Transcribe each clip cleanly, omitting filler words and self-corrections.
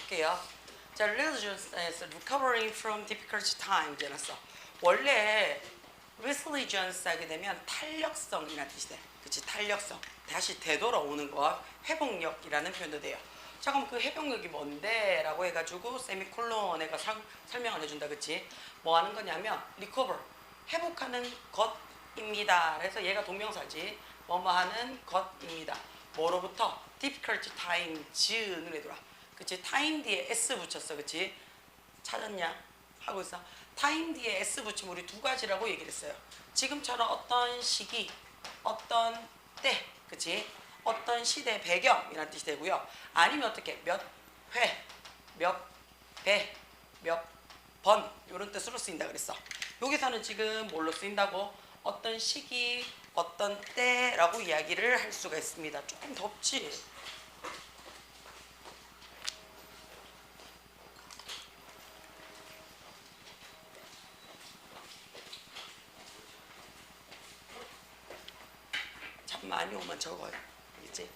볼게요. 자, resilience, recovering from difficult times 해놨어. 원래 resilience 하게 되면 탄력성이라는 뜻이 돼. 그치? 탄력성. 다시 되돌아오는 것, 회복력이라는 표현도 돼요. 자, 그럼 그 회복력이 뭔데? 라고 해가지고 세미콜론에가 설명을 해준다. 그치? 뭐 하는 거냐면 recover, 회복하는 것입니다. 그래서 얘가 동명사지. 뭐뭐 하는 것입니다. 뭐로부터? difficult times 눈에 들어와. 그치? time 뒤에 s 붙였어. 그치? 찾았냐? 하고 있어. time 뒤에 s 붙이면 우리 두 가지라고 얘기를 했어요. 지금처럼 어떤 시기, 어떤 때, 그치? 어떤 시대 배경이라는 뜻이 되고요. 아니면 어떻게 몇 회, 몇 배, 몇 번 이런 뜻으로 쓰인다 그랬어. 여기서는 지금 뭘로 쓰인다고? 어떤 시기, 어떤 때라고 이야기를 할 수가 있습니다. 조금 덥지? 참 많이 오면 적어요. 이제.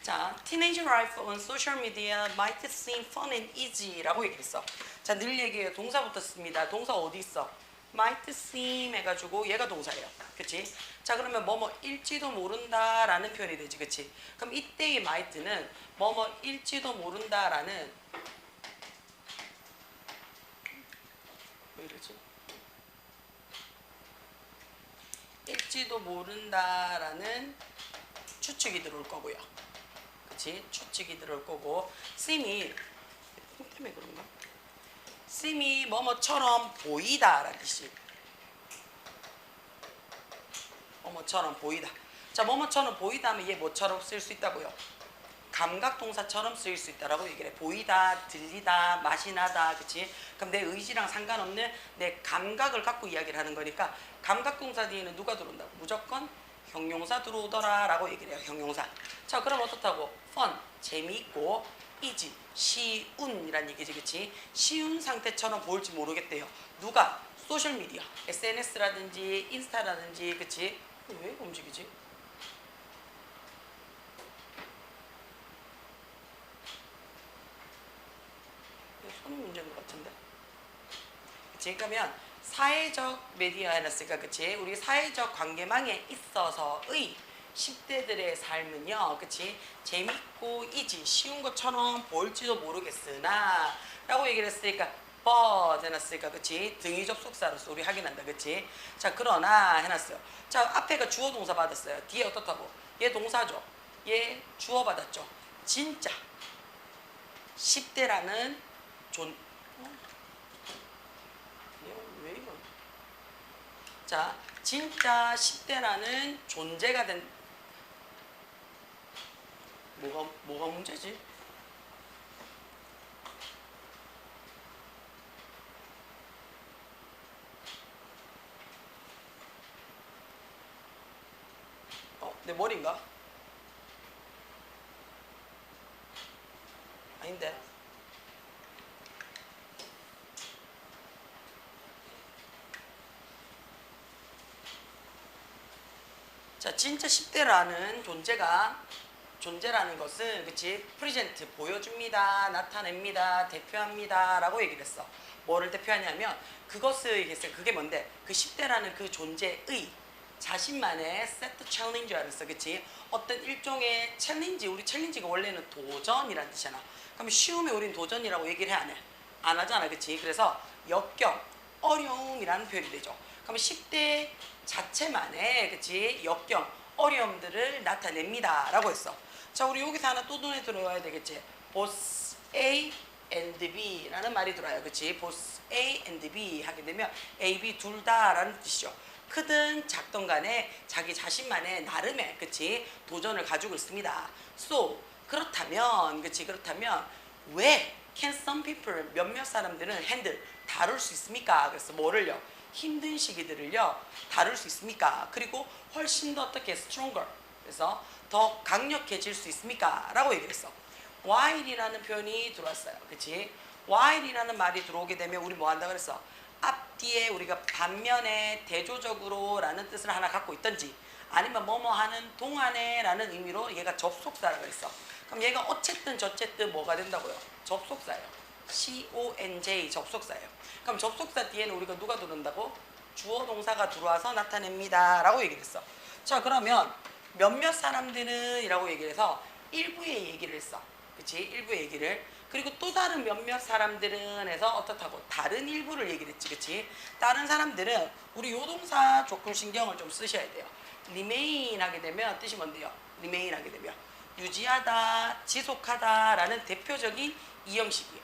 자, teenage life on social media might seem fun and easy라고 얘기했어. 자, 늘 얘기해요. 동사부터 씁니다. 동사 어디 있어? might seem 해가지고 얘가 동사예요. 그치? 자, 그러면 뭐뭐일지도 모른다라는 표현이 되지. 그치? 그럼 이때의 might는 뭐뭐일지도 모른다라는 왜 이러지? 일지도 모른다라는 추측이 들어올 거고요. 그치? 추측이 들어올 거고 seem이 风때문에 그런가? seem이 뭐뭐처럼 보이다라는 뜻이 뭐뭐처럼 보이다. 자, 뭐뭐처럼 보이다 하면 얘 뭐처럼 쓸 수 있다고요? 감각 동사처럼 쓰일 수 있다라고 얘기를 해. 보이다, 들리다, 맛이 나다, 그치? 그럼 내 의지랑 상관없는 내 감각을 갖고 이야기를 하는 거니까 감각 동사 뒤에는 누가 들어온다고? 무조건 형용사 들어오더라 라고 얘기를 해요. 형용사. 자, 그럼 어떻다고? fun, 재미있고 easy, 쉬운이란 얘기지. 그치? 쉬운 상태처럼 보일지 모르겠대요. 누가? 소셜미디어, SNS라든지 인스타라든지. 그치? 왜 움직이지? 손이 문제인 것 같은데. 그치? 그러면 사회적 미디어 해놨으니까, 그치? 우리 사회적 관계망에 있어서의 10대들의 삶은요, 그치? 재밌고 이지 쉬운 것처럼 보일지도 모르겠으나 라고 얘기를 했으니까 but 해놨으니까, 그치? 등위 접속사로서 우리 확인한다. 그치? 자, 그러나 해놨어요. 자, 앞에가 주어 동사 받았어요. 뒤에 어떻다고? 얘 동사죠. 얘 주어 받았죠. 진짜 10대라는 왜 이거? 자, 진짜 10대라는 존재가 된 뭐가 문제지? 내 머리인가? 아닌데. 자, 진짜 10대라는 존재라는 것은, 그치? 프리젠트, 보여줍니다, 나타냅니다, 대표합니다 라고 얘기를 했어. 뭐를 대표하냐면 그것을 얘기했어요. 그게 뭔데? 그 10대라는 그 존재의 자신만의 세트 챌린지를 했어. 그치? 어떤 일종의 챌린지, 우리 챌린지가 원래는 도전이란 뜻이잖아. 그럼 쉬우면 우린 도전이라고 얘기를 해, 안 해? 안 하잖아. 그치? 그래서 역경, 어려움이라는 표현이 되죠. 그럼 10대 자체만의, 그치? 역경, 어려움들을 나타냅니다 라고 했어. 자, 우리 여기서 하나 또 눈에 들어와야 되겠지? both A and B 라는 말이 들어와요. 그치? both A and B 하게 되면 A, B 둘 다 라는 뜻이죠. 크든 작든 간에 자기 자신만의 나름의, 그치? 도전을 가지고 있습니다. So, 그렇다면, 그치? 그렇다면 왜 can some people, 몇몇 사람들은 handle, 다룰 수 있습니까? 그래서 뭐를요? 힘든 시기들을요 다룰 수 있습니까? 그리고 훨씬 더 어떻게 stronger, 그래서 더 강력해질 수 있습니까? 라고 얘기를 했어. while이라는 표현이 들어왔어요. 그치? while이라는 말이 들어오게 되면 우리 뭐 한다 그랬어? 앞뒤에 우리가 반면에 대조적으로 라는 뜻을 하나 갖고 있던지 아니면 뭐뭐 하는 동안에 라는 의미로 얘가 접속사라고 했어. 그럼 얘가 어쨌든 저쨌든 뭐가 된다고요? 접속사예요. CONJ 접속사예요. 그럼 접속사 뒤에는 우리가 누가 들어온다고? 주어 동사가 들어와서 나타냅니다 라고 얘기를 했어. 자, 그러면 몇몇 사람들은 이라고 얘기를 해서 일부의 얘기를 했어. 그치? 일부의 얘기를. 그리고 또 다른 몇몇 사람들은 해서 어떻다고? 다른 일부를 얘기를 했지. 그치? 다른 사람들은 우리 요 동사 조금 신경을 좀 쓰셔야 돼요. remain 하게 되면 뜻이 뭔데요? remain 하게 되면 유지하다, 지속하다 라는 대표적인 이형식이에요.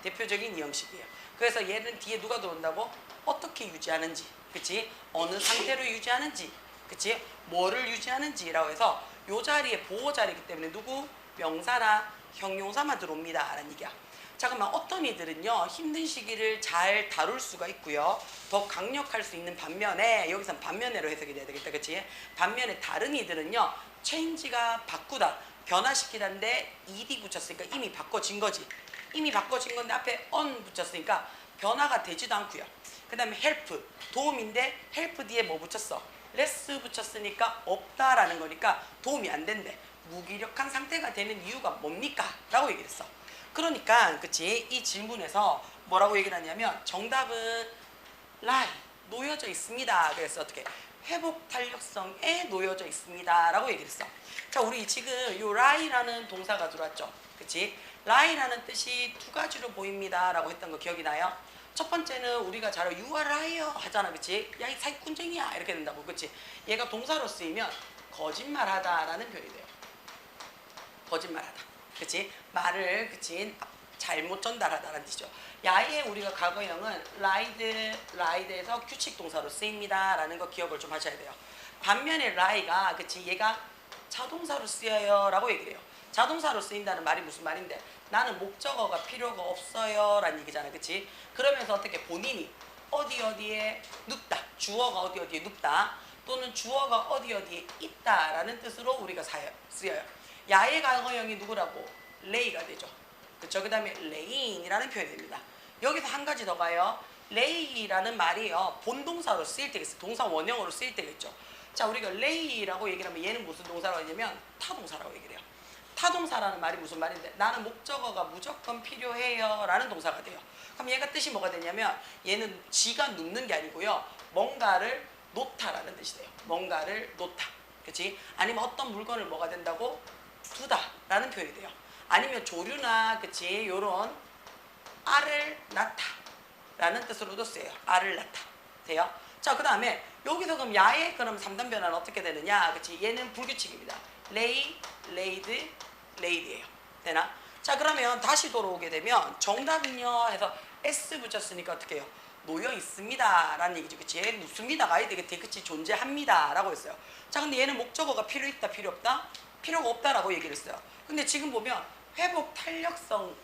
대표적인 이형식이에요. 그래서 얘는 뒤에 누가 들어온다고? 어떻게 유지하는지, 그치? 어느 상태로 유지하는지, 그치? 뭐를 유지하는지라고 해서 요 자리에 보호 자리이기 때문에 누구? 명사나 형용사만 들어옵니다 라는 얘기야. 자, 그러면 어떤 이들은요 힘든 시기를 잘 다룰 수가 있고요, 더 강력할 수 있는 반면에, 여기선 반면에로 해석이 돼야 되겠다, 그치? 반면에 다른 이들은요 change가 바꾸다, 변화시키다인데 ed 붙였으니까 이미 바꿔진 거지. 이미 바꿔진 건데 앞에 on 붙였으니까 변화가 되지도 않고요. 그 다음에 help, 도움인데 help 뒤에 뭐 붙였어? less 붙였으니까 없다라는 거니까 도움이 안 된대. 무기력한 상태가 되는 이유가 뭡니까? 라고 얘기를 했어. 그러니까 그치, 이 질문에서 뭐라고 얘기를 하냐면 정답은 lie, 놓여져 있습니다. 그래서 어떻게? 회복 탄력성에 놓여져 있습니다 라고 얘기를 했어. 자, 우리 지금 요 lie라는 동사가 들어왔죠. 그치? lie라는 뜻이 두 가지로 보입니다 라고 했던 거 기억이 나요? 첫 번째는 우리가 잘 you are liar 하잖아. 그치? 야, 이 사기꾼쟁이야 이렇게 된다고. 그치? 얘가 동사로 쓰이면 거짓말하다 라는 표현이 돼요. 거짓말하다. 그치? 말을, 그치? 잘못 전달하다라는 뜻이죠. 야에 우리가 과거형은 lie드에서 규칙 동사로 쓰입니다 라는 거 기억을 좀 하셔야 돼요. 반면에 lie가, 그치? 얘가 자동사로 쓰여요 라고 얘기를 해요. 자동사로 쓰인다는 말이 무슨 말인데, 나는 목적어가 필요가 없어요 라는 얘기잖아. 그치? 그러면서 어떻게 본인이 어디에 눕다, 주어가 어디에 눕다, 또는 주어가 어디에 있다 라는 뜻으로 우리가 쓰여요. 야의 과거형이 누구라고? 레이가 되죠. 그쵸? 그 다음에 레인이라는 표현이 됩니다. 여기서 한 가지 더 가요. 레이라는 말이요 본동사로 쓰일 때가 있어요. 동사 원형으로 쓰일 때가 있죠. 자, 우리가 레이라고 얘기를 하면 얘는 무슨 동사라고 하냐면 타동사라고 얘기를 해요. 타동사라는 말이 무슨 말인데, 나는 목적어가 무조건 필요해요 라는 동사가 돼요. 그럼 얘가 뜻이 뭐가 되냐면 얘는 지가 눕는 게 아니고요, 뭔가를 놓다라는 뜻이 돼요. 뭔가를 놓다. 그치? 아니면 어떤 물건을 뭐가 된다고? 두다 라는 표현이 돼요. 아니면 조류나, 그치? 요런 알을 낳다 라는 뜻으로도 쓰여요. 알을 낳다. 돼요? 자, 그 다음에 여기서 그럼 야의 그럼 3단 변화는 어떻게 되느냐? 그치? 얘는 불규칙입니다. lay, laid, laid예요. 되나? 자, 그러면 다시 돌아오게 되면 정답은요 해서 s 붙였으니까 어떻게 해요? 놓여 있습니다 라는 얘기죠. 그치? 눕습니다가 아야 되겠대. 그치? 존재합니다 라고 했어요. 자, 근데 얘는 목적어가 필요 있다, 필요 없다? 필요가 없다라고 얘기를 했어요. 근데 지금 보면 회복 탄력성을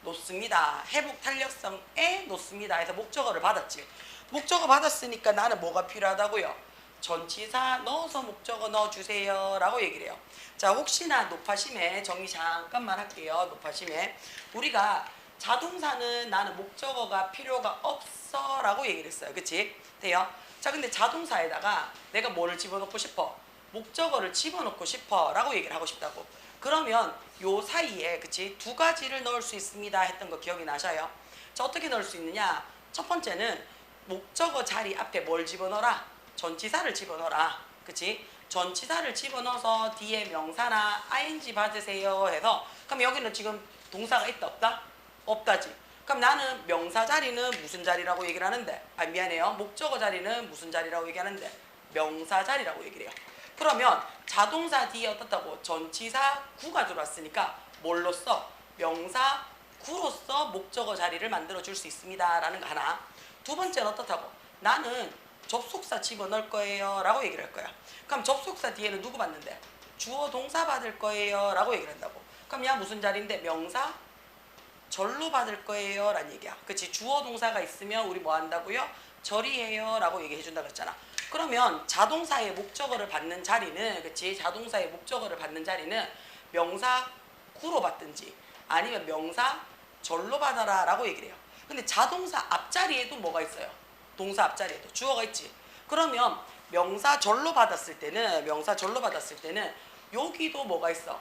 놓습니다, 회복 탄력성에 놓습니다 해서 목적어를 받았지. 목적어 받았으니까 나는 뭐가 필요하다고요? 전치사 넣어서 목적어 넣어주세요 라고 얘기를 해요. 자, 혹시나 높아심에 정리 잠깐만 할게요. 높아심에 우리가 자동사는 나는 목적어가 필요가 없어 라고 얘기를 했어요. 그치? 돼요? 자, 근데 자동사에다가 내가 뭐를 집어넣고 싶어? 목적어를 집어넣고 싶어 라고 얘기를 하고 싶다고. 그러면 요 사이에, 그치? 두 가지를 넣을 수 있습니다 했던 거 기억이 나셔요? 자, 어떻게 넣을 수 있느냐? 첫 번째는 목적어 자리 앞에 뭘 집어넣어라? 전치사를 집어넣어라. 그치? 전치사를 집어넣어서 뒤에 명사나 ing 받으세요 해서, 그럼 여기는 지금 동사가 있다 없다? 없다지. 그럼 나는 명사 자리는 무슨 자리라고 얘기를 하는데, 미안해요, 목적어 자리는 무슨 자리라고 얘기하는데 명사 자리라고 얘기를 해요. 그러면 자동사 뒤에 어떻다고? 전치사 구가 들어왔으니까 뭘로써? 명사 구로서 목적어 자리를 만들어 줄 수 있습니다 라는 거 하나. 두 번째는 어떻다고? 나는 접속사 집어넣을 거예요 라고 얘기를 할 거야. 그럼 접속사 뒤에는 누구 받는데? 주어 동사 받을 거예요 라고 얘기를 한다고. 그럼 야 무슨 자리인데? 명사 절로 받을 거예요 라는 얘기야. 그치? 주어 동사가 있으면 우리 뭐 한다고요? 절이에요 라고 얘기해 준다고 했잖아. 그러면 자동사의 목적어를 받는 자리는, 그치? 자동사의 목적어를 받는 자리는 명사 구로 받든지 아니면 명사 절로 받아라 라고 얘기를 해요. 근데 자동사 앞자리에도 뭐가 있어요? 동사 앞자리에도 주어가 있지. 그러면 명사 절로 받았을 때는 여기도 뭐가 있어?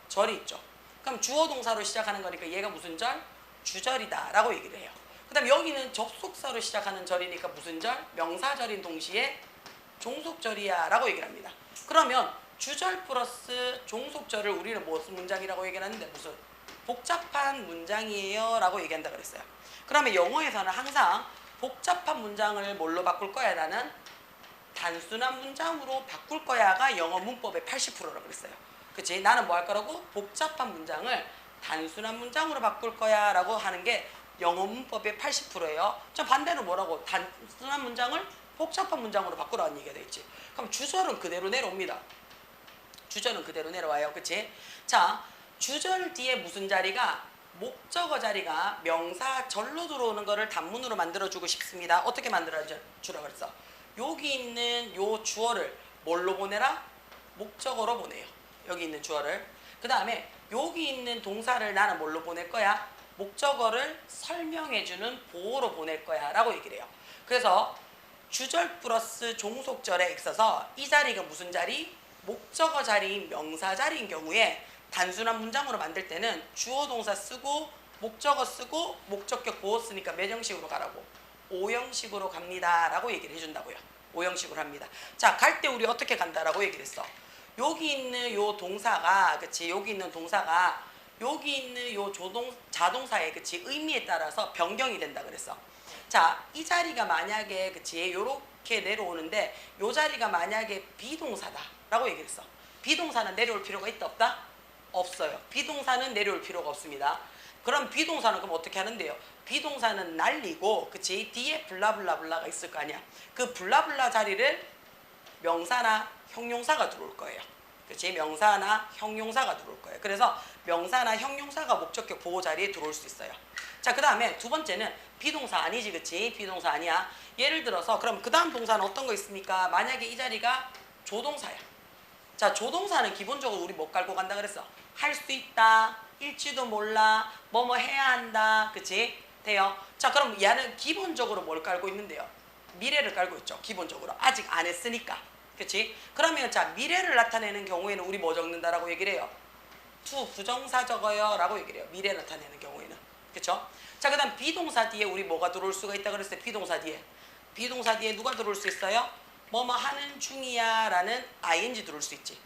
절이 있죠. 그럼 주어 동사로 시작하는 거니까 얘가 무슨 절? 주절이다 라고 얘기를 해요. 그 다음 여기는 접속사로 시작하는 절이니까 무슨 절? 명사절인 동시에 종속절이야 라고 얘기를 합니다. 그러면 주절 플러스 종속절을 우리는 무슨 문장이라고 얘기를 하는데 무슨 복잡한 문장이에요 라고 얘기한다 그랬어요. 그러면 영어에서는 항상 복잡한 문장을 뭘로 바꿀 거야? 나는 단순한 문장으로 바꿀 거야가 영어 문법의 80%라고 그랬어요. 그치? 나는 뭐 할 거라고? 복잡한 문장을 단순한 문장으로 바꿀 거야 라고 하는 게 영어 문법의 80%예요. 저 반대는 뭐라고? 단순한 문장을 복잡한 문장으로 바꾸라는 얘기가 되겠지. 그럼 주절은 그대로 내려옵니다. 주절은 그대로 내려와요. 그치? 자, 주절 뒤에 무슨 자리가? 목적어 자리가 명사절로 들어오는 거를 단문으로 만들어주고 싶습니다. 어떻게 만들어주라고 그랬어? 여기 있는 요 주어를 뭘로 보내라? 목적어로 보내요. 여기 있는 주어를. 그 다음에 여기 있는 동사를 나는 뭘로 보낼 거야? 목적어를 설명해주는 보어로 보낼 거야 라고 얘기를 해요. 그래서 주절 플러스 종속절에 있어서 이 자리가 무슨 자리? 목적어 자리인 명사 자리인 경우에 단순한 문장으로 만들 때는 주어 동사 쓰고 목적어 쓰고 목적격 보어 쓰니까 몇 형식으로 가라고? 5형식으로 갑니다 라고 얘기를 해준다고요. 5형식으로 합니다. 자, 갈 때 우리 어떻게 간다라고 얘기를 했어. 여기 있는 요 동사가, 그치? 여기 있는 동사가 여기 있는 요 자동사의, 그치? 의미에 따라서 변경이 된다 그랬어. 자, 이 자리가 만약에, 그치? 요렇게 내려오는데 요 자리가 만약에 비동사다 라고 얘기를 했어. 비동사는 내려올 필요가 있다 없다? 없어요. 비동사는 내려올 필요가 없습니다. 그럼 비동사는 그럼 어떻게 하는데요? 비동사는 날리고, 그치? 뒤에 블라블라블라가 있을 거 아니야. 그 블라블라 자리를 명사나 형용사가 들어올 거예요. 그치? 명사나 형용사가 들어올 거예요. 그래서 명사나 형용사가 목적격 보호 자리에 들어올 수 있어요. 자, 그 다음에 두 번째는 비동사 아니지, 그치? 비동사 아니야. 예를 들어서 그럼 그 다음 동사는 어떤 거 있습니까? 만약에 이 자리가 조동사야. 자, 조동사는 기본적으로 우리 뭐 깔고 간다 그랬어? 할 수 있다, 일지도 몰라, 뭐뭐 해야 한다, 그치? 돼요. 자, 그럼 얘는 기본적으로 뭘 깔고 있는데요? 미래를 깔고 있죠. 기본적으로 아직 안 했으니까, 그치? 그러면 자, 미래를 나타내는 경우에는 우리 뭐 적는다라고 얘기를 해요? to 부정사 적어요 라고 얘기를 해요. 미래 나타내는 경우에는, 그쵸? 자, 그 다음 비동사 뒤에 우리 뭐가 들어올 수가 있다 그랬어요? 비동사 뒤에 누가 들어올 수 있어요? 뭐뭐 하는 중이야 라는 ing 들어올 수 있지.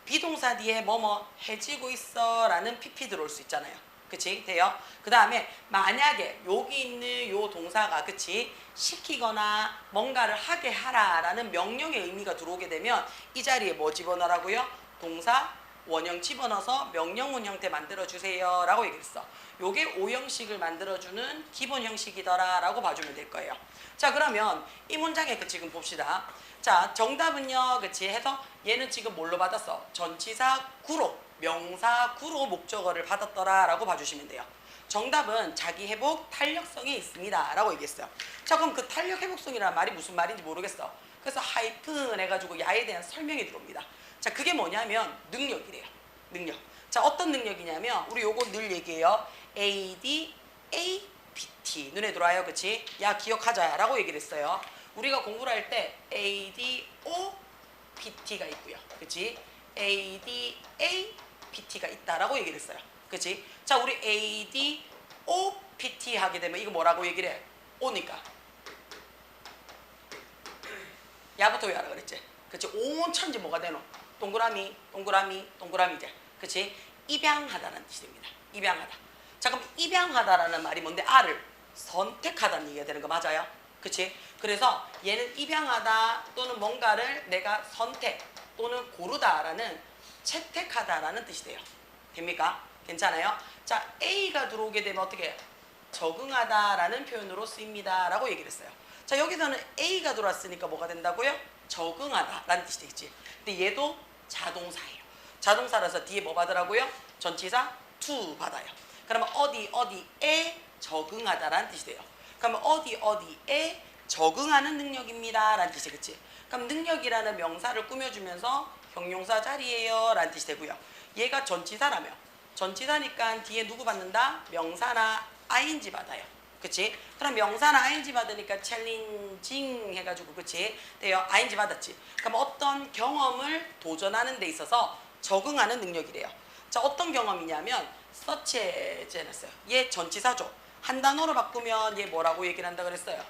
비동사 뒤에 뭐뭐 해지고 있어 라는 pp 들어올 수 있잖아요. 그치? 돼요? 그 다음에 만약에 여기 있는 요 동사가, 그치? 시키거나 뭔가를 하게 하라 라는 명령의 의미가 들어오게 되면 이 자리에 뭐 집어넣으라고요? 동사 원형 집어넣어서 명령문 형태 만들어주세요 라고 얘기했어. 요게 5형식을 만들어주는 기본 형식이더라 라고 봐주면 될 거예요. 자, 그러면 이 문장에 그 지금 봅시다. 자, 정답은요, 그치? 해서 얘는 지금 뭘로 받았어? 전치사 구로, 명사 구로 목적어를 받았더라 라고 봐주시면 돼요. 정답은 자기 회복 탄력성이 있습니다 라고 얘기했어요. 자, 그럼 그 탄력 회복성이라는 말이 무슨 말인지 모르겠어. 그래서 하이픈 해가지고 야에 대한 설명이 들어옵니다. 자, 그게 뭐냐면 능력이래요. 능력. 자, 어떤 능력이냐면 우리 요거 늘 얘기해요. AD, APT 눈에 들어와요, 그치? 야, 기억하자 라고 얘기를 했어요. 우리가 공부를 할 때 ADOPT가 있고요, 그치? ADAPT가 있다라고 얘기를 했어요, 그치? 자, 우리 ADOPT 하게 되면 이거 뭐라고 얘기를 해? 오니까 야부터 외워라 그랬지? 그치? 온 천지 뭐가 되노? 동그라미, 동그라미, 동그라미제, 그치? 입양하다라는 뜻이 됩니다. 입양하다. 자, 그럼 입양하다라는 말이 뭔데? R을 선택하다는 얘기가 되는 거 맞아요? 그치? 그래서 얘는 입양하다 또는 뭔가를 내가 선택 또는 고르다라는 채택하다라는 뜻이 돼요. 됩니까? 괜찮아요? 자, A가 들어오게 되면 어떻게 해요? 적응하다라는 표현으로 쓰입니다 라고 얘기를 했어요. 자, 여기서는 A가 들어왔으니까 뭐가 된다고요? 적응하다라는 뜻이 되겠지. 근데 얘도 자동사예요. 자동사라서 뒤에 뭐 받으라고요? 전치사 to 받아요. 그러면 어디에 적응하다라는 뜻이 돼요. 그러면 어디에 적응하는 능력입니다 라는 뜻이겠지. 그럼 능력이라는 명사를 꾸며주면서 형용사 자리에요 라는 뜻이 되고요. 얘가 전치사라며, 전치사니까 뒤에 누구 받는다? 명사나 ing 받아요. 그치? 그럼 명사나 ing 받으니까 챌린징 해가지고, 그치? 돼요. ing 받았지. 그럼 어떤 경험을 도전하는 데 있어서 적응하는 능력이래요. 자, 어떤 경험이냐면 such as 해놨어요. 얘 전치사죠. 한 단어로 바꾸면 얘 뭐라고 얘기를 한다 그랬어요?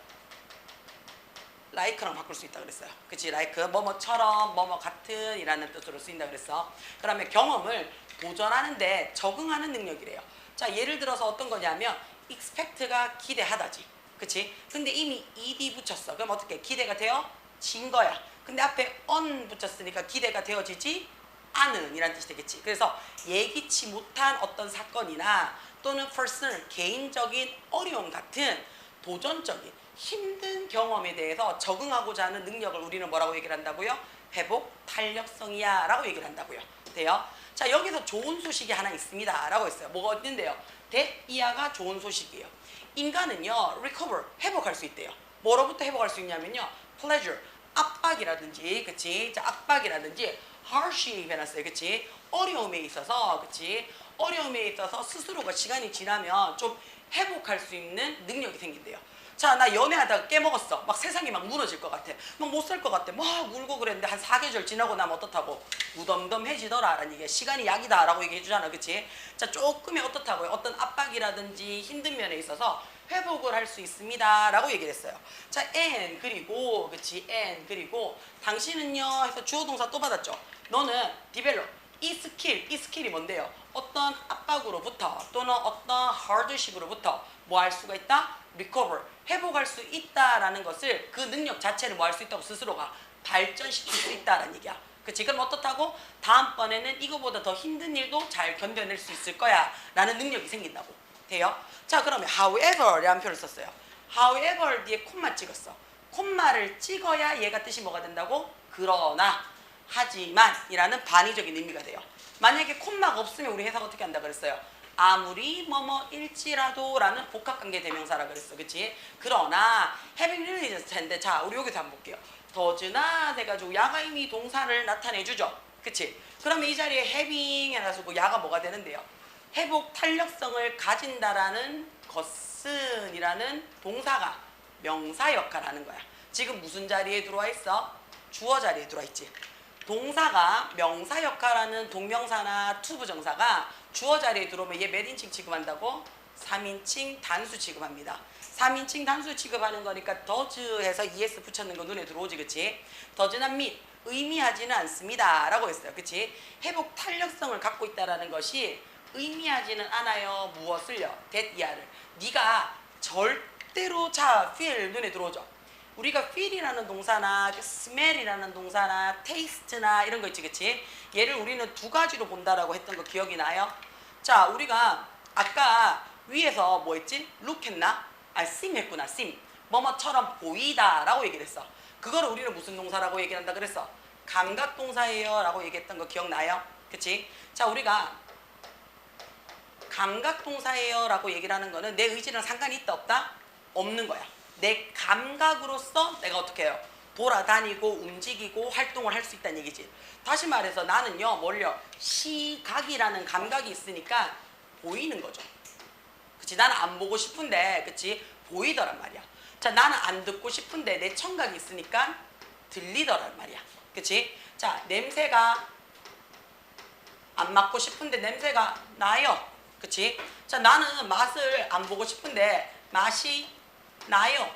like랑 바꿀 수 있다 그랬어요. 그치? like 뭐뭐처럼 뭐뭐 같은 이라는 뜻으로 쓰인다 그랬어. 그러면 경험을 도전하는데 적응하는 능력이래요. 자, 예를 들어서 어떤 거냐면 expect가 기대하다지. 그치? 근데 이미 ed 붙였어. 그럼 어떻게? 기대가 되어진 거야. 근데 앞에 on 붙였으니까 기대가 되어지지 않은 이란 뜻이 되겠지. 그래서 예기치 못한 어떤 사건이나 또는 personal 개인적인 어려움 같은 도전적인 힘든 경험에 대해서 적응하고자 하는 능력을 우리는 뭐라고 얘기를 한다고요? 회복 탄력성이야 라고 얘기를 한다고요. 돼요? 자, 여기서 좋은 소식이 하나 있습니다 라고 했어요. 뭐가 있는데요? that 좋은 소식이에요. 인간은요 recover 회복할 수 있대요. 뭐로부터 회복할 수 있냐면요 pleasure 압박이라든지 그치? 자, 압박이라든지 hardship 해놨어요. 그치? 어려움에 있어서 그치? 어려움에 있어서 스스로가 시간이 지나면 좀 회복할 수 있는 능력이 생긴대요. 자, 나 연애하다가 깨먹었어. 막 세상이 막 무너질 것 같아. 막 못 살 것 같아. 막 울고 그랬는데 한 4계절 지나고 나면 어떻다고? 무덤덤해지더라 라는 얘기. 시간이 약이다 라고 얘기해 주잖아. 그치? 자, 조금의 어떻다고요? 어떤 압박이라든지 힘든 면에 있어서 회복을 할 수 있습니다 라고 얘기를 했어요. 자, and 그리고 그치? and 그리고 당신은요 해서 주어 동사 또 받았죠. 너는 develop 이 스킬이 뭔데요? 어떤 압박으로부터 또는 어떤 hardship으로부터 뭐 할 수가 있다? recover, 회복할 수 있다라는 것을 그 능력 자체를 뭐 할 수 있다고 스스로가 발전시킬 수 있다라는 얘기야. 그치? 그럼 어떻다고? 다음번에는 이거보다 더 힘든 일도 잘 견뎌낼 수 있을 거야 라는 능력이 생긴다고. 돼요? 자, 그러면 however 라는 표현을 썼어요. however 뒤에 콤마 찍었어. 콤마를 찍어야 얘가 뜻이 뭐가 된다고? 그러나 하지만 이라는 반의적인 의미가 돼요. 만약에 콤마가 없으면 우리 해석 어떻게 한다 그랬어요? 아무리 뭐뭐일지라도 라는 복합관계 대명사라 그랬어. 그치? 그러나 having related 텐데 자, 우리 여기서 한번 볼게요. does나 돼가지고 야가 이미 동사를 나타내주죠. 그치? 그러면 이 자리에 having 해놔서 야가 뭐가 되는데요? 회복 탄력성을 가진다라는 것은 이라는 동사가 명사 역할을 하는 거야. 지금 무슨 자리에 들어와 있어? 주어 자리에 들어와 있지. 동사가 명사 역할하는 동명사나 투부정사가 주어 자리에 들어오면 얘 몇 인칭 취급한다고? 3인칭 단수 취급합니다. 3인칭 단수 취급하는 거니까 does 해서 es 붙였는 거 눈에 들어오지. 그치? does나 mean 의미하지는 않습니다 라고 했어요. 그치? 회복 탄력성을 갖고 있다는 것이 의미하지는 않아요. 무엇을요? that 이하를. 네가 절대로 자 feel 눈에 들어오죠. 우리가 feel이라는 동사나 smell이라는 동사나 taste나 이런 거 있지. 그치? 얘를 우리는 두 가지로 본다라고 했던 거 기억이 나요? 자, 우리가 아까 위에서 뭐 했지? look 했나? seem 했구나. seem. 뭐뭐처럼 보이다 라고 얘기를 했어. 그거를 우리는 무슨 동사라고 얘기한다 그랬어? 감각동사예요 라고 얘기했던 거 기억나요? 그치? 자, 우리가 감각동사예요 라고 얘기를 하는 거는 내 의지랑 상관이 있다 없다? 없는 거야. 내 감각으로서 내가 어떻게 해요? 돌아다니고 움직이고 활동을 할 수 있다는 얘기지. 다시 말해서 나는요 뭘요? 시각이라는 감각이 있으니까 보이는 거죠. 그치? 나는 안 보고 싶은데 그치? 보이더란 말이야. 자, 나는 안 듣고 싶은데 내 청각이 있으니까 들리더란 말이야. 그치? 자, 냄새가 안 맡고 싶은데 냄새가 나요. 그치? 자, 나는 맛을 안 보고 싶은데 맛이 나요.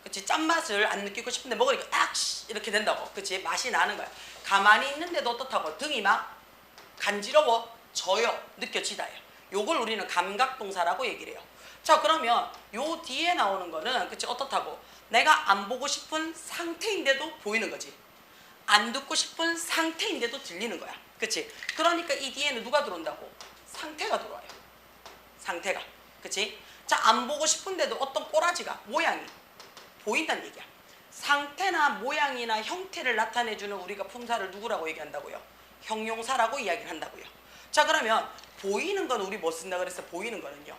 그치? 짠맛을 안 느끼고 싶은데 먹으니까 악 이렇게 된다고. 그치? 맛이 나는 거야. 가만히 있는데도 어떻다고? 등이 막 간지러워져요. 느껴지다요. 요걸 우리는 감각동사라고 얘기를 해요. 자, 그러면 요 뒤에 나오는 거는 그치? 어떻다고? 내가 안 보고 싶은 상태인데도 보이는 거지. 안 듣고 싶은 상태인데도 들리는 거야. 그치? 그러니까 이 뒤에는 누가 들어온다고? 상태가 들어와요. 상태가. 그치? 자, 안 보고 싶은데도 어떤 꼬라지가, 모양이 보인다는 얘기야. 상태나 모양이나 형태를 나타내주는 우리가 품사를 누구라고 얘기한다고요? 형용사라고 이야기를 한다고요. 자, 그러면 보이는 건 우리 뭐 쓴다 그랬어? 보이는 거는요.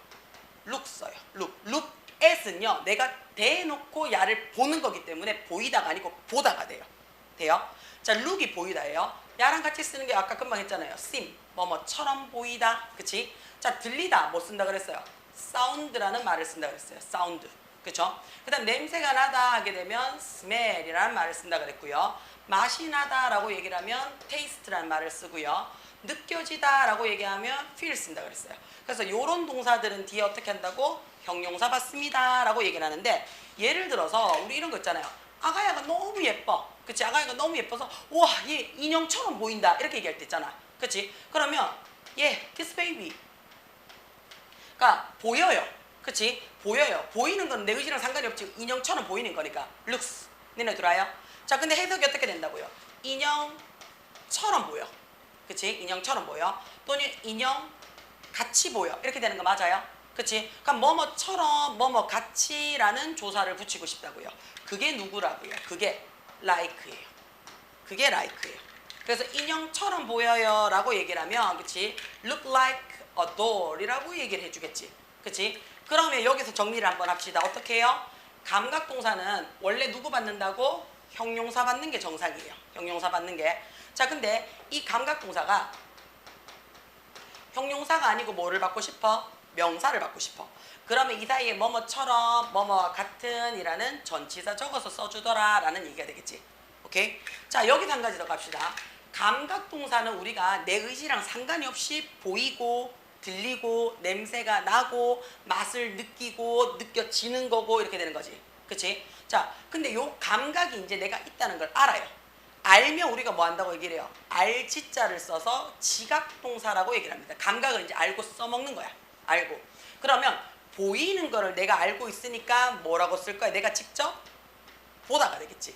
look 써요. look at은요. 내가 대놓고 야를 보는 거기 때문에 보이다가 아니고 보다가 돼요. 돼요? 자, look이 보이다예요. 야랑 같이 쓰는 게 아까 금방 했잖아요. seem, 뭐뭐처럼 보이다. 그치? 자, 들리다 뭐 쓴다 그랬어요? sound라는 말을 쓴다 그랬어요. sound. 그쵸? 그 다음 냄새가 나다 하게 되면 smell이라는 말을 쓴다 그랬고요. 맛이 나다라고 얘기를 하면 taste라는 말을 쓰고요. 느껴지다라고 얘기하면 feel 쓴다 그랬어요. 그래서 이런 동사들은 뒤에 어떻게 한다고? 형용사 받습니다라고 얘기를 하는데 예를 들어서 우리 이런 거 있잖아요. 아가야가 너무 예뻐. 그치? 아가야가 너무 예뻐서 와, 얘 인형처럼 보인다. 이렇게 얘기할 때 있잖아. 그치? 그러면 this baby. 그러니까 보여요. 그치? 보여요. 보이는 건 내 의지랑 상관이 없지. 인형처럼 보이는 거니까. looks. 니네 들어요? 자, 근데 해석이 어떻게 된다고요? 인형처럼 보여. 그치? 인형처럼 보여. 또는 인형 같이 보여. 이렇게 되는 거 맞아요? 그치? 그럼 뭐뭐처럼 뭐뭐 같이라는 조사를 붙이고 싶다고요. 그게 누구라고요? 그게 like예요. 그게 like예요. 그래서 인형처럼 보여요 라고 얘기를 하면 그치? look like a doll이라고 얘기를 해주겠지. 그치? 그러면 여기서 정리를 한번 합시다. 어떻게 해요? 감각동사는 원래 누구 받는다고? 형용사 받는 게 정상이에요. 형용사 받는 게. 자, 근데 이 감각동사가 형용사가 아니고 뭐를 받고 싶어? 명사를 받고 싶어. 그러면 이 사이에 뭐뭐처럼 뭐뭐와 같은 이라는 전치사 적어서 써주더라 라는 얘기가 되겠지. 오케이? 자, 여기서 한 가지 더 갑시다. 감각동사는 우리가 내 의지랑 상관이 없이 보이고 들리고 냄새가 나고 맛을 느끼고 느껴지는 거고 이렇게 되는 거지. 그치? 자, 근데 요 감각이 이제 내가 있다는 걸 알아요. 알면 우리가 뭐 한다고 얘기를 해요? 알지자를 써서 지각동사라고 얘기를 합니다. 감각을 이제 알고 써먹는 거야. 알고. 그러면 보이는 거를 내가 알고 있으니까 뭐라고 쓸 거야? 내가 직접 보다가 되겠지.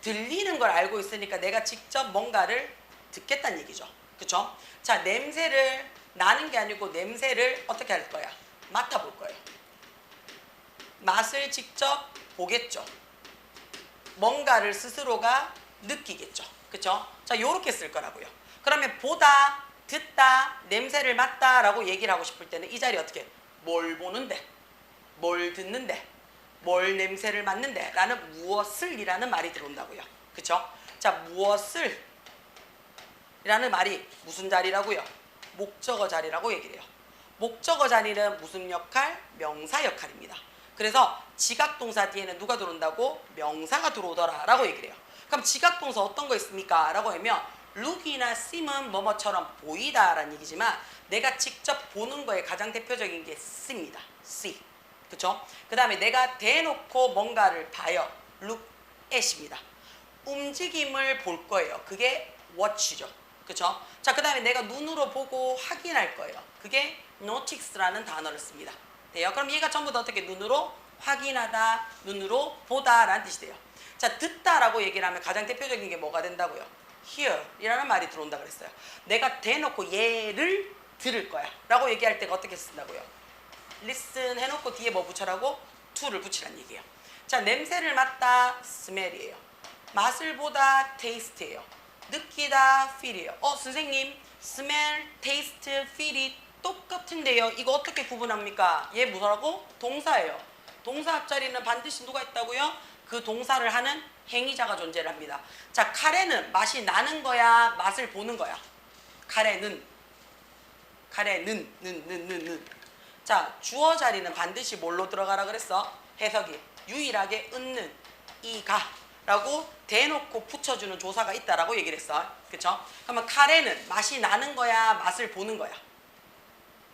들리는 걸 알고 있으니까 내가 직접 뭔가를 듣겠다는 얘기죠. 그쵸? 자, 냄새를 나는 게 아니고 냄새를 어떻게 할 거야? 맡아볼 거예요. 맛을 직접 보겠죠. 뭔가를 스스로가 느끼겠죠. 그쵸? 자, 요렇게 쓸 거라고요. 그러면 보다, 듣다, 냄새를 맡다 라고 얘기를 하고 싶을 때는 이 자리 어떻게? 뭘 보는데? 뭘 듣는데? 뭘 냄새를 맡는데? 라는 무엇을 이라는 말이 들어온다고요. 그쵸? 자, 무엇을 이라는 말이 무슨 자리라고요? 목적어 자리라고 얘기를 해요. 목적어 자리는 무슨 역할? 명사 역할입니다. 그래서 지각동사 뒤에는 누가 들어온다고? 명사가 들어오더라 라고 얘기를 해요. 그럼 지각동사 어떤 거 있습니까? 라고 하면 look이나 seem은 뭐뭐처럼 보이다 라는 얘기지만 내가 직접 보는 거에 가장 대표적인 게 see입니다. see. 그쵸? 그 다음에 내가 대놓고 뭔가를 봐요. look at입니다. 움직임을 볼 거예요. 그게 watch죠. 그쵸? 자, 그 다음에 내가 눈으로 보고 확인할 거예요. 그게 notice라는 단어를 씁니다. 돼요? 그럼 얘가 전부 다 어떻게 눈으로 확인하다, 눈으로 보다 라는 뜻이 돼요. 자, 듣다라고 얘기를 하면 가장 대표적인 게 뭐가 된다고요? hear 이라는 말이 들어온다 그랬어요. 내가 대놓고 얘를 들을 거야 라고 얘기할 때가 어떻게 쓴다고요? listen 해놓고 뒤에 뭐 붙여라고? to를 붙이라는 얘기예요. 자, 냄새를 맡다 smell이에요. 맛을 보다 taste예요. 느끼다 feel이에요. 선생님 smell, taste, feel이 똑같은데요. 이거 어떻게 구분합니까? 얘 뭐라고? 동사예요. 동사 앞자리는 반드시 누가 있다고요? 그 동사를 하는 행위자가 존재를 합니다. 자, 카레는 맛이 나는 거야? 맛을 보는 거야? 카레는 자, 주어 자리는 반드시 뭘로 들어가라 그랬어? 해석이 유일하게 은는 이가 라고 대놓고 붙여주는 조사가 있다라고 얘기를 했어. 그쵸? 그러면 카레는 맛이 나는 거야? 맛을 보는 거야?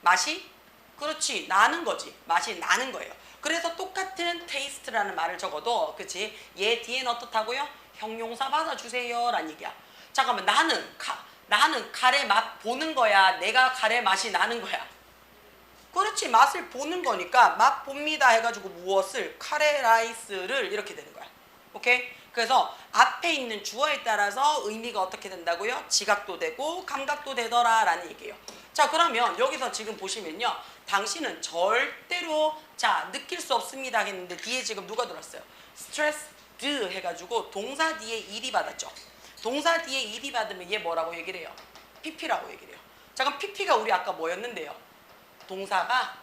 맛이? 그렇지, 나는 거지. 맛이 나는 거예요. 그래서 똑같은 taste라는 말을 적어도 그치? 얘 뒤에는 어떻다고요? 형용사 받아주세요 라는 얘기야. 잠깐만, 나는 카레 맛 보는 거야? 내가 카레 맛이 나는 거야? 그렇지, 맛을 보는 거니까 맛 봅니다 해가지고 무엇을? 카레 라이스를 이렇게 되는 거야. 오케이? 그래서 앞에 있는 주어에 따라서 의미가 어떻게 된다고요? 지각도 되고 감각도 되더라 라는 얘기예요. 자, 그러면 여기서 지금 보시면요, 당신은 절대로 자 느낄 수 없습니다 했는데 뒤에 지금 누가 들었어요? stressed 해가지고 동사 뒤에 일이 받았죠. 동사 뒤에 일이 받으면 얘 뭐라고 얘기를 해요? pp라고 얘기를 해요. 자, 그럼 pp가 우리 아까 뭐였는데요? 동사가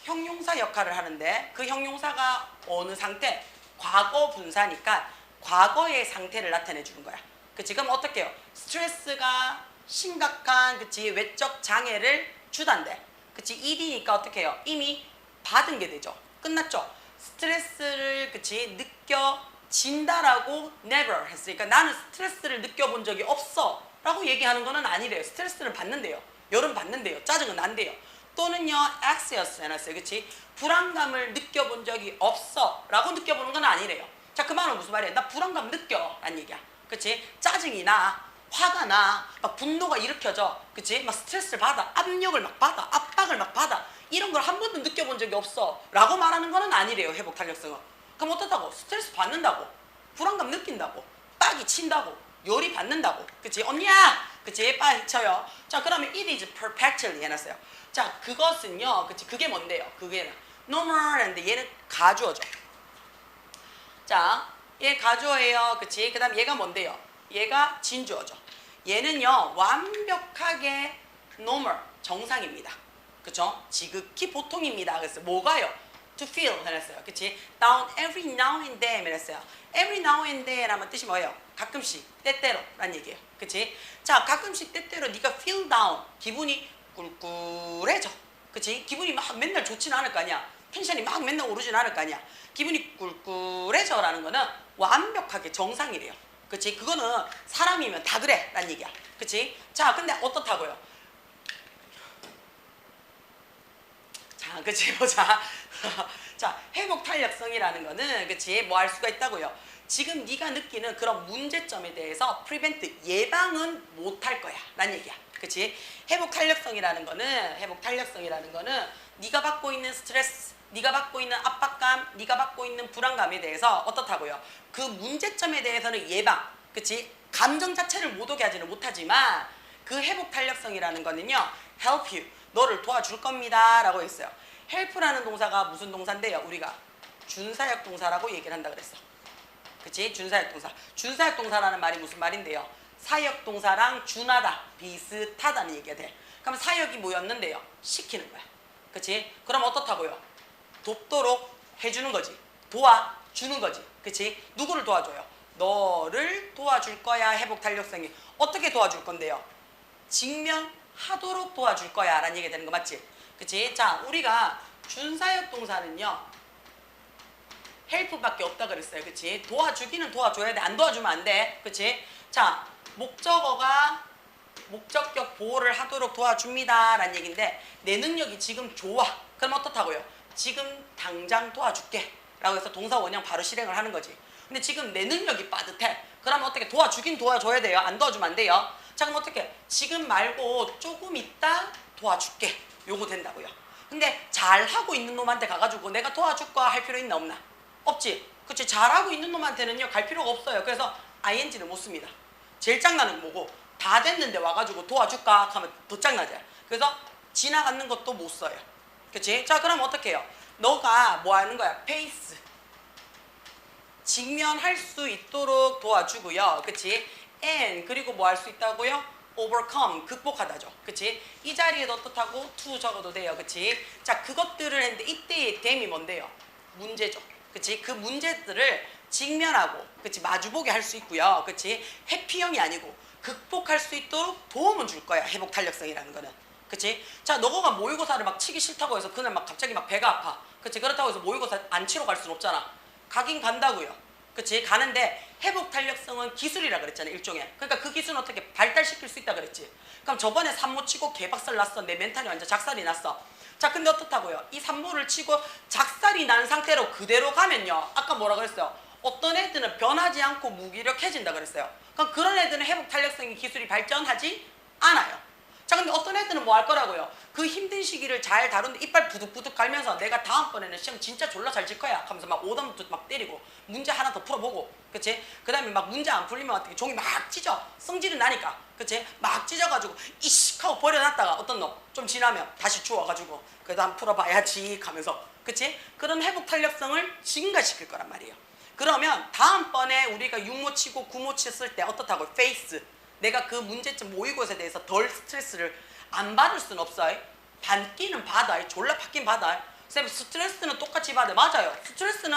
형용사 역할을 하는데 그 형용사가 어느 상태? 과거 분사니까 과거의 상태를 나타내 주는 거야. 그치? 그럼 어떻게 해요? 스트레스가 심각한 그치 외적 장애를 주단데, 그치? 일이니까 어떻게 해요? 이미 받은 게 되죠. 끝났죠. 스트레스를 그치 느껴 진다라고 never 했으니까 나는 스트레스를 느껴본 적이 없어 라고 얘기하는 거는 아니래요. 스트레스를 받는데요. 열은 받는데요. 짜증은 난대요. 또는요 anxious 해놨어요. 그치? 불안감을 느껴본 적이 없어 라고 느껴보는 건 아니래요. 자, 그 말은 무슨 말이야? 나 불안감 느껴 라는 얘기야. 그치? 짜증이 나, 화가 나, 막 분노가 일으켜져. 그치? 막 스트레스를 받아, 압력을 막 받아, 압박을 막 받아. 이런 걸 한 번도 느껴본 적이 없어 라고 말하는 거는 아니래요. 회복 탄력성은. 그럼 어떻다고? 스트레스 받는다고, 불안감 느낀다고, 빡이 친다고, 열이 받는다고. 그치? 언니야! 그치? 빡이 쳐요. 자, 그러면 it is perfectly 해놨어요. 자, 그것은요. 그치? 그게 뭔데요? 그게 normal 인데 얘는 가주어죠. 자, 얘 가주어예요. 그치? 그 다음 얘가 뭔데요? 얘가 진주어죠. 얘는요 완벽하게 normal, 정상입니다. 그쵸? 지극히 보통입니다. 그래서 뭐가요? to feel 해놨어요. 그치? down every now and then 해놨어요. every now and then 하면 뜻이 뭐예요? 가끔씩, 때때로 라는 얘기예요. 그치? 자, 가끔씩 때때로 네가 feel down, 기분이 꿀꿀해져. 그치? 기분이 막 맨날 좋지는 않을 거 아니야. 텐션이 막 맨날 오르진 않을 거 아니야. 기분이 꿀꿀해져 라는 거는 완벽하게 정상이래요. 그치? 그거는 사람이면 다 그래 라는 얘기야. 그치? 자, 근데 어떻다고요? 자, 그치? 보자. 자, 회복 탄력성이라는 거는 그치? 뭐 할 수가 있다고요? 지금 네가 느끼는 그런 문제점에 대해서 prevent, 예방은 못 할 거야 라는 얘기야. 그치? 회복 탄력성이라는 거는 네가 받고 있는 스트레스, 네가 받고 있는 압박감, 네가 받고 있는 불안감에 대해서 어떻다고요? 그 문제점에 대해서는 예방, 그치? 감정 자체를 못 오게 하지는 못하지만 그 회복 탄력성이라는 거는요 help you, 너를 도와줄 겁니다 라고 했어요. help라는 동사가 무슨 동사인데요? 우리가 준사역 동사라고 얘기를 한다 그랬어. 그치? 준사역 동사. 준사역 동사라는 말이 무슨 말인데요? 사역 동사랑 준하다, 비슷하다는 얘기가 돼. 그럼 사역이 뭐였는데요? 시키는 거야. 그치? 그럼 어떻다고요? 돕도록 해주는 거지. 도와주는 거지. 그치? 누구를 도와줘요? 너를 도와줄 거야. 회복 탄력성이. 어떻게 도와줄 건데요? 직면하도록 도와줄 거야 라는 얘기가 되는 거 맞지? 그치? 자, 우리가 준사역 동사는요 헬프밖에 없다 그랬어요. 그치? 도와주기는 도와줘야 돼. 안 도와주면 안 돼. 그치? 자, 목적어가 목적격 보호를 하도록 도와줍니다 라는 얘기인데 내 능력이 지금 좋아. 그럼 어떻다고요? 지금 당장 도와줄게 라고 해서 동사 원형 바로 실행을 하는 거지. 근데 지금 내 능력이 빠듯해. 그러면 어떻게? 도와주긴 도와줘야 돼요. 안 도와주면 안 돼요. 자, 그럼 어떻게? 지금 말고 조금 있다 도와줄게. 요거 된다고요. 근데 잘하고 있는 놈한테 가가지고 내가 도와줄까 할 필요 있나 없나? 없지. 그치? 잘하고 있는 놈한테는요 갈 필요가 없어요. 그래서 ing는 못 씁니다. 제일 짱나는 뭐고? 다 됐는데 와가지고 도와줄까 하면 더 짱나죠. 그래서 지나가는 것도 못 써요. 그치? 자, 그럼 어떻게 해요? 너가 뭐 하는 거야? 페이스, 직면할 수 있도록 도와주고요. 그치? and 그리고 뭐 할 수 있다고요? overcome, 극복하다죠. 그치? 이 자리에도 어떻다고? to 적어도 돼요. 그치? 자, 그것들을 했는데 이때의 them이 뭔데요? 문제죠. 그치? 그 문제들을 직면하고, 그치? 마주보게 할 수 있고요. 그치? 회피형이 아니고 극복할 수 있도록 도움을 줄 거야. 회복 탄력성이라는 거는. 그치? 자, 너가 모의고사를 막 치기 싫다고 해서 그날 막 갑자기 막 배가 아파. 그치? 그렇다고 해서 모의고사 안 치러 갈 수는 없잖아. 가긴 간다고요. 그치? 가는데 회복 탄력성은 기술이라 그랬잖아요. 일종의. 그러니까 그 기술은 어떻게 발달시킬 수 있다 그랬지. 그럼 저번에 산모 치고 개박살 났어. 내 멘탈이 완전 작살이 났어. 자, 근데 어떻다고요? 이 산모를 치고 작살이 난 상태로 그대로 가면요. 아까 뭐라 그랬어요? 어떤 애들은 변하지 않고 무기력해진다 그랬어요. 그럼 그런 애들은 회복 탄력성의 기술이 발전하지 않아요. 자, 근데 어떤 애들은 뭐 할 거라고요? 그 힘든 시기를 잘 다루는데 이빨 부득부득 갈면서 내가 다음번에는 시험 진짜 졸라 잘 칠 거야 하면서 막 오답도 막 때리고 문제 하나 더 풀어보고, 그치? 그 다음에 막 문제 안 풀리면 어떻게 종이 막 찢어. 성질은 나니까. 그치? 막 찢어가지고 이씨 하고 버려놨다가 어떤 놈 좀 지나면 다시 주워가지고 그래도 한번 풀어봐야지 하면서, 그치? 그런 회복 탄력성을 증가시킬 거란 말이에요. 그러면 다음번에 우리가 6모 치고 9모 쳤을 때 어떻다고? 페이스, 내가 그 문제점 모의고사에 대해서 덜 스트레스를 안 받을 수는 없어요. 받기는 받아요. 졸라 받긴 받아요. 쌤, 스트레스는 똑같이 받아요. 맞아요. 스트레스는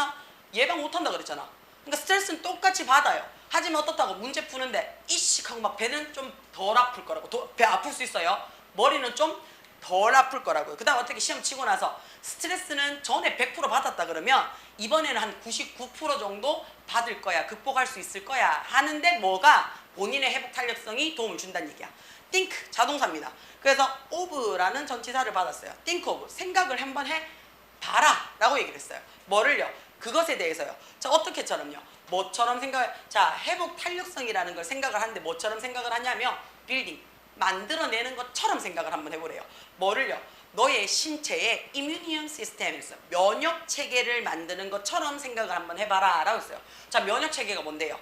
예방 못한다 그랬잖아. 그러니까 스트레스는 똑같이 받아요. 하지만 어떻다고? 문제 푸는데 이씩 하고 막 배는 좀 덜 아플 거라고. 배 아플 수 있어요. 머리는 좀 덜 아플 거라고요. 그 다음 어떻게 시험 치고 나서 스트레스는 전에 100% 받았다 그러면 이번에는 한 99% 정도 받을 거야. 극복할 수 있을 거야. 하는데 뭐가 본인의 회복 탄력성이 도움을 준다는 얘기야. think 자동사입니다. 그래서 of라는 전치사를 받았어요. think of 생각을 한번 해봐라 라고 얘기를 했어요. 뭐를요? 그것에 대해서요. 자, 어떻게처럼요? 뭐처럼 자, 회복 탄력성이라는 걸 생각을 하는데 뭐처럼 생각을 하냐면 빌딩 만들어내는 것처럼 생각을 한번 해보래요. 뭐를요? 너의 신체의 이뮤니언 시스템에서 면역 체계를 만드는 것처럼 생각을 한번 해봐라 라고 했어요. 자, 면역 체계가 뭔데요?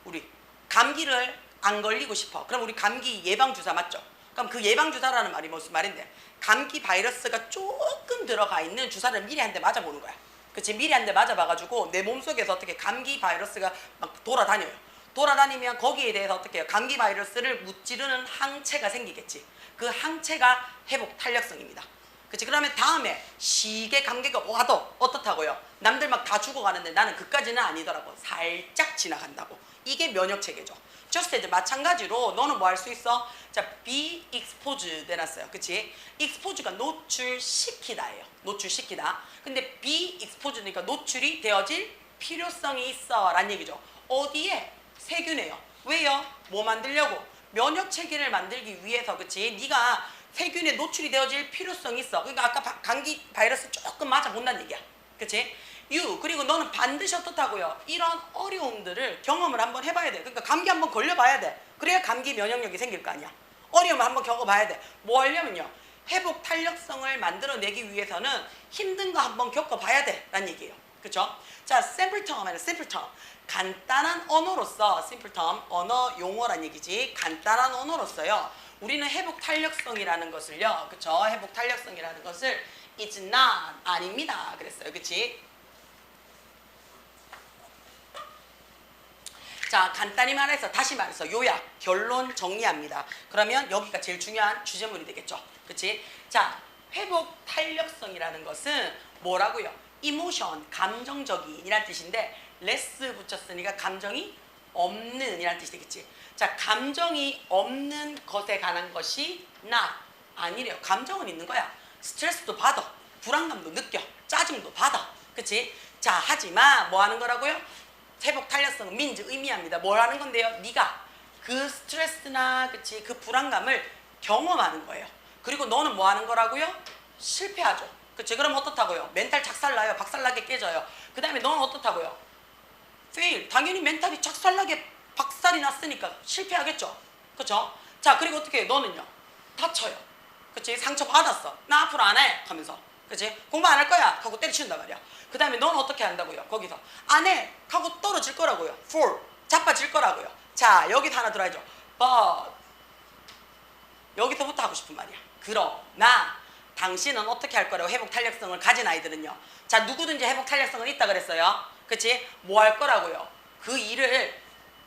우리 감기를 안 걸리고 싶어. 그럼 우리 감기 예방 주사 맞죠? 그럼 그 예방 주사라는 말이 무슨 말인데? 감기 바이러스가 조금 들어가 있는 주사를 미리 한 대 맞아보는 거야. 그치? 미리 한 대 맞아봐가지고 내 몸속에서 어떻게 감기 바이러스가 막 돌아다녀요. 돌아다니면 거기에 대해서 어떻게 해요? 감기 바이러스를 무찌르는 항체가 생기겠지. 그 항체가 회복 탄력성입니다. 그치? 그러면 다음에 시계 감기가 와도 어떻다고요? 남들 막 다 죽어가는데 나는 그까지는 아니더라고. 살짝 지나간다고. 이게 면역 체계죠. just as 마찬가지로 너는 뭐 할 수 있어? 자, be exposed 해놨어요. 그치? expose가 노출시키다예요. 노출시키다. 근데 be exposed니까 노출이 되어질 필요성이 있어 라는 얘기죠. 어디에? 세균에요. 왜요? 뭐 만들려고? 면역 체계를 만들기 위해서. 그치? 네가 세균에 노출이 되어질 필요성이 있어. 그러니까 아까 감기 바이러스 조금 맞아본다는 얘기야. 그치? 그리고 너는 반드시 어떻다고요? 이런 어려움들을 경험을 한번 해봐야 돼. 그러니까 감기 한번 걸려봐야 돼. 그래야 감기 면역력이 생길 거 아니야. 어려움을 한번 겪어봐야 돼. 뭐 하려면요? 회복 탄력성을 만들어내기 위해서는 힘든 거 한번 겪어봐야 돼 라는 얘기예요. 그쵸? 자, simple term, simple term. 간단한 언어로서 simple term, 언어 용어란 얘기지. 간단한 언어로서요. 우리는 회복 탄력성이라는 것을요. 그쵸? 회복 탄력성이라는 것을 it's not, 아닙니다. 그랬어요. 그치? 자, 간단히 말해서 다시 말해서 요약, 결론 정리합니다. 그러면 여기가 제일 중요한 주제물이 되겠죠. 그치? 자, 회복 탄력성이라는 것은 뭐라고요? 이모션, 감정적인 이란 뜻인데 less 붙였으니까 감정이 없는 이란 뜻이 되겠지. 자, 감정이 없는 것에 관한 것이 not, 아니래요. 감정은 있는 거야. 스트레스도 받아. 불안감도 느껴. 짜증도 받아. 그치? 자, 하지만 뭐 하는 거라고요? 회복 탄력성은 means 의미합니다. 뭘 하는 건데요? 네가 그 스트레스나 그치 그 불안감을 경험하는 거예요. 그리고 너는 뭐 하는 거라고요? 실패하죠. 그치? 그럼 어떻다고요? 멘탈 작살나요. 박살나게 깨져요. 그 다음에 너는 어떻다고요? fail. 당연히 멘탈이 작살나게 박살이 났으니까 실패하겠죠. 그쵸? 자, 그리고 어떻게 해요? 너는요? 다쳐요. 그치? 상처 받았어. 나 앞으로 안 해. 하면서. 그치? 공부 안 할 거야. 하고 때려치운단 말이야. 그 다음에 넌 어떻게 한다고요? 거기서 안 해. 하고 떨어질 거라고요. fall. 자빠질 거라고요. 자, 여기서 하나 들어야죠. but. 여기서부터 하고 싶은 말이야. 그러나 당신은 어떻게 할 거라고? 회복 탄력성을 가진 아이들은요. 자, 누구든지 회복 탄력성은 있다 그랬어요. 그치? 뭐 할 거라고요? 그 일을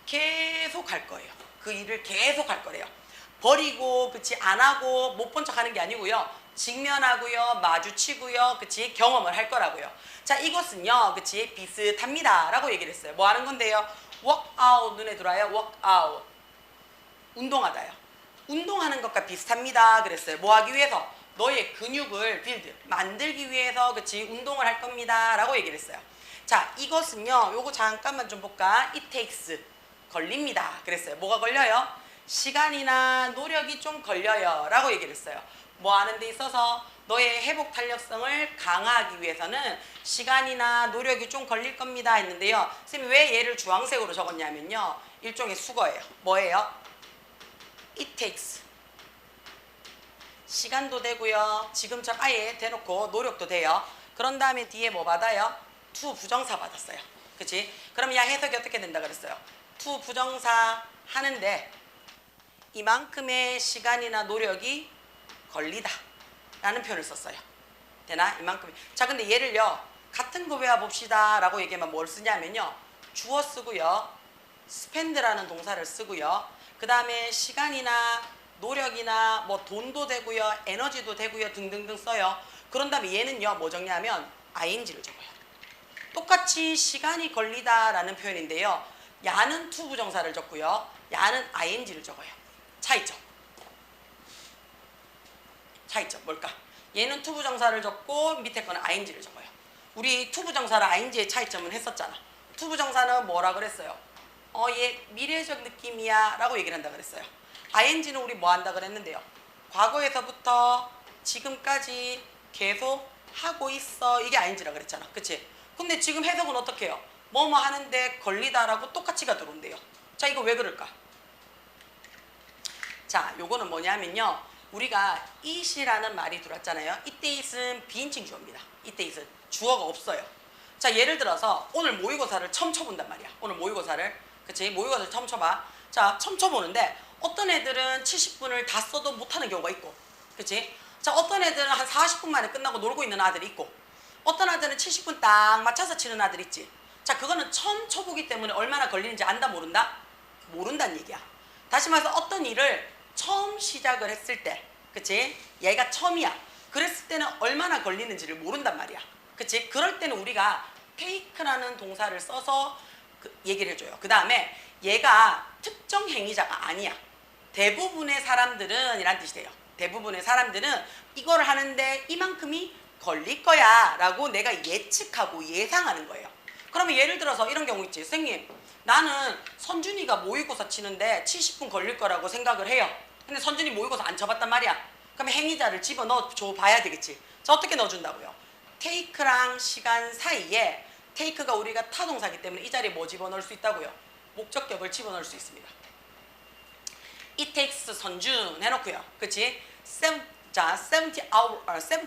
계속 할 거예요. 그 일을 계속 할 거래요. 버리고, 그치? 안 하고, 못 본 척 하는 게 아니고요. 직면하고요, 마주치고요, 그치? 경험을 할 거라고요. 자, 이것은요, 그치? 비슷합니다. 라고 얘기를 했어요. 뭐 하는 건데요? work out, 눈에 들어와요? work out. 운동하다요. 운동하는 것과 비슷합니다. 그랬어요. 뭐 하기 위해서? 너의 근육을 빌드, 만들기 위해서, 그치? 운동을 할 겁니다. 라고 얘기를 했어요. 자, 이것은요, 요거 잠깐만 좀 볼까? It takes. 걸립니다. 그랬어요. 뭐가 걸려요? 시간이나 노력이 좀 걸려요. 라고 얘기를 했어요. 뭐 하는 데 있어서 너의 회복 탄력성을 강화하기 위해서는 시간이나 노력이 좀 걸릴 겁니다 했는데요. 선생님이 왜 얘를 주황색으로 적었냐면요. 일종의 수거예요. 뭐예요? It takes. 시간도 되고요. 지금처럼 아예 대놓고 노력도 돼요. 그런 다음에 뒤에 뭐 받아요? to 부정사 받았어요. 그치? 그럼 야 해석이 어떻게 된다 그랬어요? to 부정사 하는데 이만큼의 시간이나 노력이 걸리다 라는 표현을 썼어요. 되나? 이만큼. 자, 근데 얘를요 같은 거 외워봅시다 라고 얘기하면 뭘 쓰냐면요, 주어 쓰고요, spend라는 동사를 쓰고요, 그 다음에 시간이나 노력이나 뭐 돈도 되고요, 에너지도 되고요 등등등 써요. 그런 다음에 얘는요 뭐 적냐면 ing를 적어요. 똑같이 시간이 걸리다 라는 표현인데요, 야는 to 부정사를 적고요, 야는 ing를 적어요. 차이점. 차이점 뭘까? 얘는 투부정사를 적고 밑에 거는 ing를 적어요. 우리 투부정사랑 ing의 차이점은 했었잖아. 투부정사는 뭐라 그랬어요? 얘 미래적 느낌이야 라고 얘기를 한다 그랬어요. ing는 우리 뭐 한다 그랬는데요? 과거에서부터 지금까지 계속 하고 있어. 이게 ing라 그랬잖아. 그치? 근데 지금 해석은 어떻게 해요? 뭐뭐 하는데 걸리다라고 똑같이가 들어온대요. 자, 이거 왜 그럴까? 자, 요거는 뭐냐면요. 우리가 it이라는 말이 들어왔잖아요. 이때 it은 비인칭 주어입니다. 이때 it은 주어가 없어요. 자, 예를 들어서 오늘 모의고사를 처음 쳐본단 말이야. 오늘 모의고사를. 그치? 모의고사를 처음 쳐봐. 자, 처음 쳐보는데 어떤 애들은 70분을 다 써도 못하는 경우가 있고, 그치? 자, 어떤 애들은 한 40분 만에 끝나고 놀고 있는 아들이 있고, 어떤 아들은 70분 딱 맞춰서 치는 아들 있지. 자, 그거는 처음 쳐보기 때문에 얼마나 걸리는지 안다 모른다? 모른다는 얘기야. 다시 말해서 어떤 일을 처음 시작을 했을 때, 그치? 얘가 처음이야. 그랬을 때는 얼마나 걸리는지를 모른단 말이야. 그치? 그럴 때는 우리가 take라는 동사를 써서 얘기를 해줘요. 그 다음에 얘가 특정 행위자가 아니야. 대부분의 사람들은 이란 뜻이 돼요. 대부분의 사람들은 이걸 하는데 이만큼이 걸릴 거야 라고 내가 예측하고 예상하는 거예요. 그러면 예를 들어서 이런 경우 있지. 선생님, 나는 선준이가 모의고사 치는데 70분 걸릴 거라고 생각을 해요. 근데 선준이 모의고사 안 쳐봤단 말이야. 그럼 행위자를 집어넣어 봐야 되겠지. 자, 어떻게 넣어준다고요? take랑 시간 사이에 take가 우리가 타동사기 때문에 이 자리에 뭐 집어넣을 수 있다고요? 목적격을 집어넣을 수 있습니다. It takes 선준 해놓고요. 그치? 70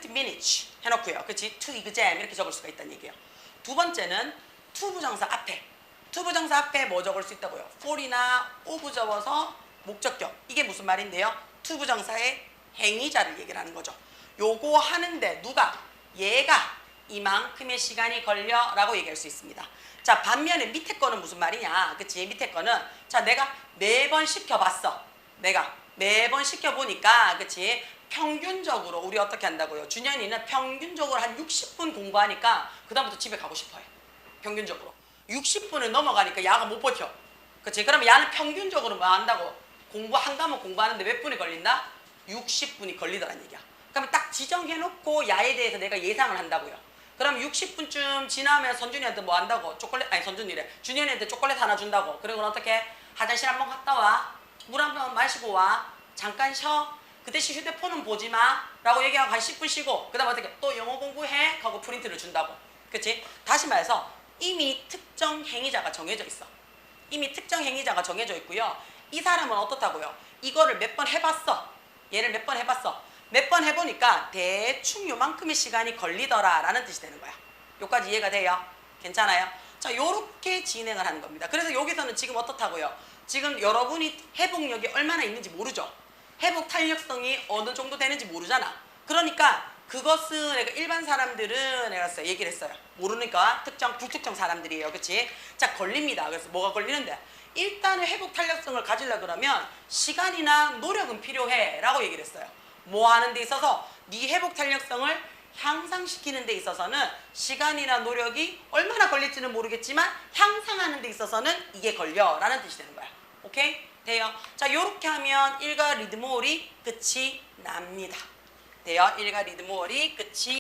minutes 해놓고요. 그치? To exam 이렇게 적을 수가 있다는 얘기예요. 두 번째는 투부정사 앞에. 투부정사 앞에 뭐 적을 수 있다고요? for이나 of 적어서 목적격. 이게 무슨 말인데요? 투부정사의 행위자를 얘기를 하는 거죠. 요거 하는데 누가? 얘가 이만큼의 시간이 걸려 라고 얘기할 수 있습니다. 자, 반면에 밑에 거는 무슨 말이냐? 그치? 밑에 거는 자, 내가 매번 시켜봤어. 내가 매번 시켜보니까, 그치? 평균적으로 우리 어떻게 한다고요? 준현이는 평균적으로 한 60분 공부하니까 그 다음부터 집에 가고 싶어요. 평균적으로 60분을 넘어가니까 야가 못 버텨. 그치? 그러면 야는 평균적으로 뭐 한다고? 공부 한 과목 공부하는데 몇 분이 걸린다? 60분이 걸리더란 얘기야. 그러면 딱 지정해놓고 야에 대해서 내가 예상을 한다고요. 그럼 60분쯤 지나면 선준이한테 뭐 한다고? 초콜릿, 아니 선준이래. 준현이한테 초콜릿 하나 준다고. 그리고 어떻게? 화장실 한번 갔다 와. 물 한번 마시고 와. 잠깐 쉬어. 그 대신 휴대폰은 보지 마. 라고 얘기하고 한 10분 쉬고. 그 다음 어떻게? 또 영어 공부해. 하고 프린트를 준다고. 그치? 다시 말해서 이미 특정 행위자가 정해져 있어. 이미 특정 행위자가 정해져 있고요. 이 사람은 어떻다고요? 이거를 몇 번 해봤어. 얘를 몇 번 해봤어. 몇 번 해보니까 대충 요만큼의 시간이 걸리더라 라는 뜻이 되는 거야. 요까지 이해가 돼요? 괜찮아요? 자, 요렇게 진행을 하는 겁니다. 그래서 여기서는 지금 어떻다고요? 지금 여러분이 회복력이 얼마나 있는지 모르죠? 회복 탄력성이 어느 정도 되는지 모르잖아. 그러니까 그것은 내가 일반 사람들은 내가 얘기를 했어요. 모르니까 특정, 불특정 사람들이에요. 그치? 자, 걸립니다. 그래서 뭐가 걸리는데? 일단은 회복 탄력성을 가지려 그러면 시간이나 노력은 필요해 라고 얘기를 했어요. 뭐 하는 데 있어서 네 회복 탄력성을 향상시키는 데 있어서는 시간이나 노력이 얼마나 걸릴지는 모르겠지만 향상하는 데 있어서는 이게 걸려 라는 뜻이 되는 거야. 오케이? 돼요? 자, 요렇게 하면 일과 리드모어리 끝이 납니다. 돼요? 일과 리드모어리 끝이